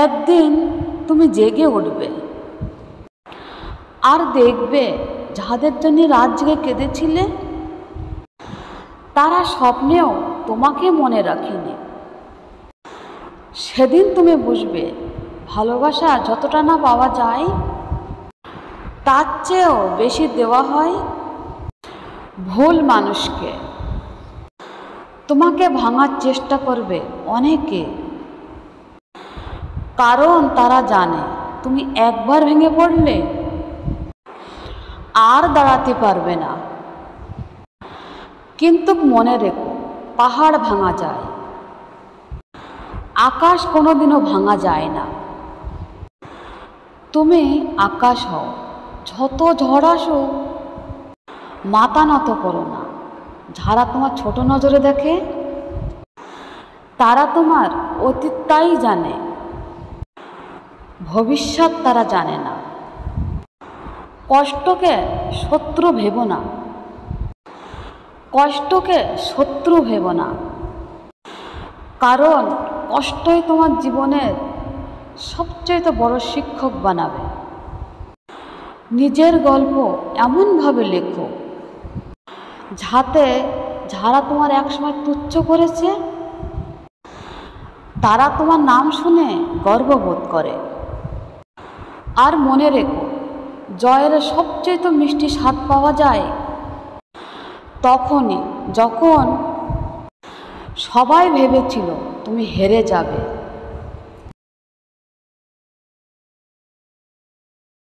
একদিন তুমি জেগে উঠবে আর দেখবে যাদের জন্য রাত জেগে কেঁদেছিলে তারা স্বপ্নেও তোমাকে মনে রাখেনি। সেদিন তুমি বুঝবে ভালোবাসা যতটা না পাওয়া যায় তার চেয়েও বেশি দেওয়া হয় ভুল মানুষকে। তোমাকে ভাঙার চেষ্টা করবে অনেকে, কারণ তারা জানে তুমি একবার ভেঙে পড়লে আর দাঁড়াতে পারবে না। কিন্তু মনে রেখো, পাহাড় ভাঙা যায়, আকাশ কোনোদিনও ভাঙা যায় না। তুমি আকাশ হও, যত ঝড় আসুক মাথা নত করো না। যারা তোমার ছোট নজরে দেখে তারা তোমার অতীতটাই জানে, ভবিষ্যৎ তারা জানে না। কষ্টকে শত্রু ভেবো না, কষ্টকে শত্রু ভেবো না, কারণ কষ্টই তোমার জীবনের সবচেয়ে বড় শিক্ষক বানাবে। নিজের গল্প এমনভাবে লেখো যাতে যারা তোমার একসময় তুচ্ছ করেছে তারা তোমার নাম শুনে গর্ববোধ করে। আর মনে রেখো, জয়ের সবচেয়ে মিষ্টি স্বাদ পাওয়া যায় তখনই যখন সবাই ভেবেছিল তুমি হেরে যাবে।